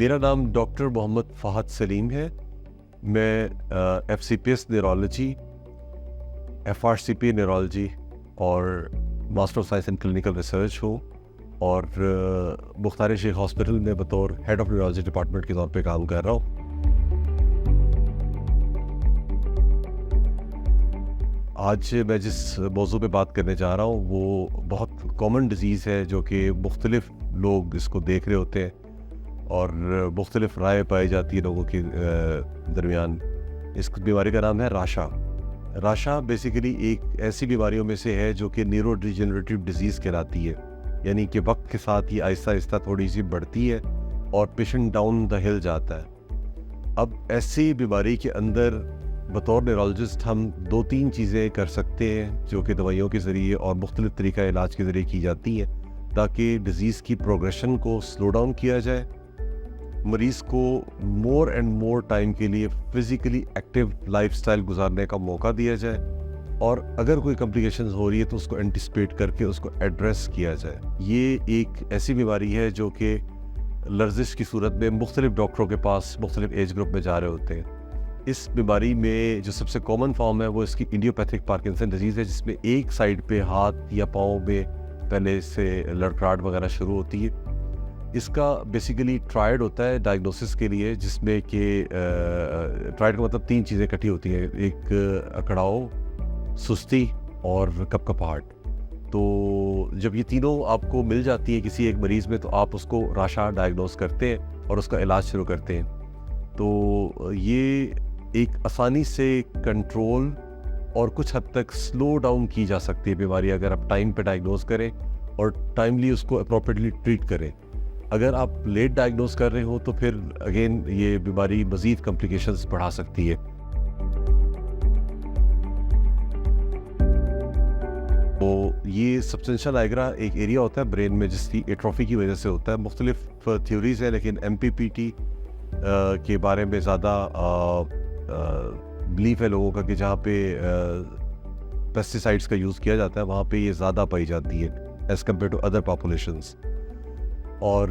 मेरा नाम डॉक्टर मोहम्मद फ़ाहद सलीम है। मैं FCPS न्यूरोलॉजी, FRCP न्यूरोलॉजी और master of science in clinical research हूँ और मुख्तार शेख हॉस्पिटल में बतौर हेड ऑफ न्यूरोलॉजी डिपार्टमेंट के तौर पे काम कर रहा हूँ। आज मैं जिस मौजू पे बात करने जा रहा हूँ वो बहुत कॉमन डिज़ीज़ है जो कि मुख्तलिफ लोग इसको देख रहे होते हैं और मुख्तलिफ राय पाई जाती है लोगों के दरमियान। इस बीमारी का नाम है राशा। राशा बेसिकली एक ऐसी बीमारियों में से है जो कि न्यूरो डिजेनरेटिव डिजीज़ कहलाती है, यानी कि वक्त के साथ ये आहिस्ता आहिस्ता थोड़ी सी बढ़ती है और पेशेंट डाउन द हिल जाता है। अब ऐसी बीमारी के अंदर बतौर न्यूरोलॉजिस्ट हम 2-3 चीज़ें कर सकते हैं जो कि दवाइयों के ज़रिए और मुख्तलिफ तरीक़ा इलाज के ज़रिए की जाती हैं ताकि डिज़ीज़ की प्रोग्रेशन को स्लो डाउन किया जाए, मरीज़ को मोर एंड मोर टाइम के लिए फ़िज़िकली एक्टिव लाइफस्टाइल गुजारने का मौका दिया जाए और अगर कोई कॉम्प्लिकेशंस हो रही है तो उसको एंटिसिपेट करके उसको एड्रेस किया जाए। ये एक ऐसी बीमारी है जो कि लर्जिश की सूरत में मुख्तलिफ डॉक्टरों के पास मुख्तलिफ एज ग्रुप में जा रहे होते हैं। इस बीमारी में जो सबसे कॉमन फॉर्म है वो इसकी इडियोपैथिक पार्किंसन डिजीज़ है, जिसमें एक साइड पे हाथ या पाँव में पहले से लड़खड़ाहट वगैरह शुरू होती है। इसका बेसिकली ट्रायड होता है डायग्नोसिस के लिए, जिसमें कि ट्रायड का मतलब 3 चीज़ें इकट्ठी होती हैं, एक अकड़ाव, सुस्ती और कपकपाहट। तो जब ये तीनों आपको मिल जाती है किसी एक मरीज़ में तो आप उसको राशा डायग्नोस करते हैं और उसका इलाज शुरू करते हैं। तो ये एक आसानी से कंट्रोल और कुछ हद तक स्लो डाउन की जा सकती है बीमारी अगर आप टाइम पे डायग्नोस करें और टाइमली उसको अप्रोप्रिएटली ट्रीट करें। अगर आप लेट डायग्नोस कर रहे हो तो फिर अगेन ये बीमारी मज़ीद कॉम्प्लिकेशंस बढ़ा सकती है। तो ये सबस्टेंशियल नाइग्रा एक एरिया होता है ब्रेन में जिसकी एट्रोफी की वजह से होता है। मुख्तलिफ थ्योरीज है लेकिन MPPT के बारे में ज़्यादा बिलीफ है लोगों का कि जहाँ पे पेस्टिसाइड्स का यूज़ किया जाता है वहाँ पे ये ज़्यादा पाई जाती है as compare to other populations. और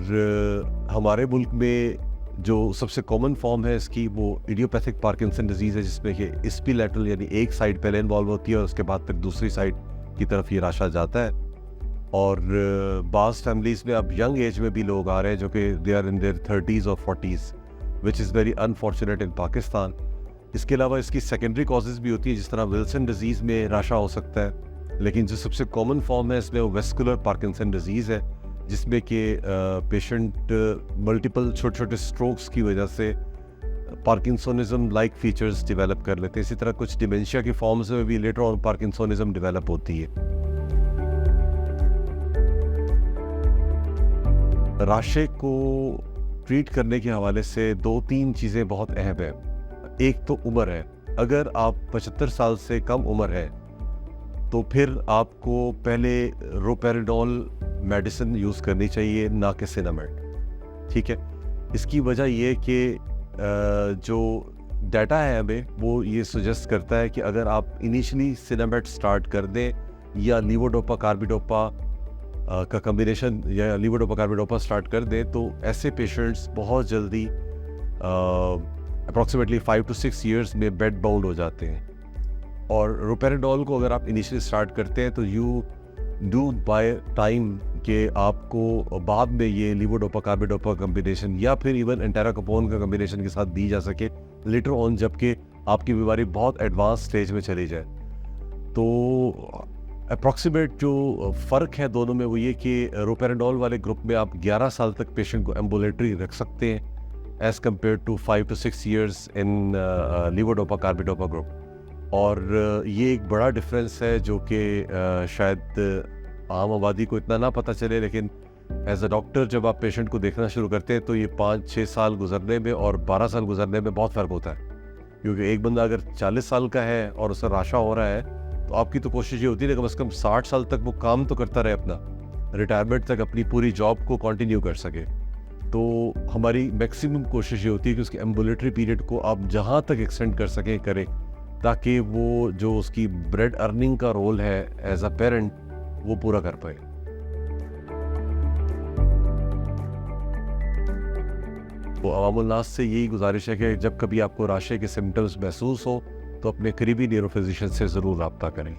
हमारे मुल्क में जो सबसे कॉमन फॉर्म है इसकी वो इडियोपैथिक पार्किंसन डिजीज़ है, जिसमें कि स्पिलैटरल यानी एक साइड पहले इन्वॉल्व होती है और उसके बाद फिर दूसरी साइड की तरफ ये राशा जाता है। और बाज़ फैमिलीज़ में अब यंग एज में भी लोग आ रहे हैं जो कि they are in their 30s और 40s, which is very unfortunate in Pakistan. इसके अलावा इसकी सेकेंडरी कॉजेज़ भी होती है, जिस तरह विल्सन डिजीज़ में राशा हो सकता है, लेकिन जो सबसे कॉमन फॉर्म है इसमें वो वेस्कुलर पार्किंसन डिजीज़ है, जिसमें कि पेशेंट मल्टीपल छोटे छोटे स्ट्रोक्स की वजह से पार्किंसोनिज्म लाइक फीचर्स डेवलप कर लेते हैं। इसी तरह कुछ डिमेंशिया की फॉर्म्स में भी लेटर ऑन पार्किंसोनिज्म डेवलप होती है। राशे को ट्रीट करने के हवाले से 2-3 चीज़ें बहुत अहम है। एक तो उम्र है, अगर आप 75 साल से कम उम्र है तो फिर आपको पहले रोपेरिडोल मेडिसिन यूज़ करनी चाहिए, ना कि सिनामेड। ठीक है, इसकी वजह ये कि जो डाटा है हमें वो ये सजेस्ट करता है कि अगर आप इनिशियली सिनामेड स्टार्ट कर दें या लीवोडोपा कार्बिडोपा का कम्बिनेशन या लीवोडोपा कार्बिडोपा स्टार्ट कर दें तो ऐसे पेशेंट्स बहुत जल्दी अप्रॉक्सीमेटली 5 to 6 years में बेड बाउंड हो जाते हैं। और रोपेरिडोल को अगर आप इनिशियली स्टार्ट करते हैं तो यू डू बाय टाइम कि आपको बाद में ये लीवोडोपा कार्बिडोपा कम्बिनेशन या फिर इवन एंटेराकोपोन का कम्बिनेशन के साथ दी जा सके लेटर ऑन, जबकि आपकी बीमारी बहुत एडवांस स्टेज में चली जाए। तो अप्रॉक्सीमेट जो फ़र्क है दोनों में वो ये कि रोपेरिडोल वाले ग्रुप में आप 11 साल तक पेशेंट को एम्बुलेटरी रख सकते हैं as compare to 5 to 6 years in levodopa carbidopa group. और ये एक बड़ा डिफरेंस है जो कि शायद आम आबादी को इतना ना पता चले, लेकिन एज अ डॉक्टर जब आप पेशेंट को देखना शुरू करते हैं तो ये 5-6 साल गुजरने में और 12 साल गुजरने में बहुत फ़र्क होता है। क्योंकि एक बंदा अगर 40 साल का है और उसका राशा हो रहा है तो आपकी तो कोशिश ये होती है कम से कम 60 साल तक वो काम तो करता रहे, अपना रिटायरमेंट तक अपनी पूरी जॉब को कंटिन्यू कर सके। तो हमारी मैक्सिमम कोशिश ये होती है कि उसके एम्बुलेटरी पीरियड को आप जहाँ तक एक्सटेंड कर सकें करें, ताकि वो जो उसकी ब्रेड अर्निंग का रोल है एज अ पेरेंट वो पूरा कर पाए। तो अवामुन्नास से यही गुजारिश है कि जब कभी आपको राशे के सिम्टम्स महसूस हो तो अपने करीबी न्यूरो फिजिशियन से ज़रूर रब्ता करें।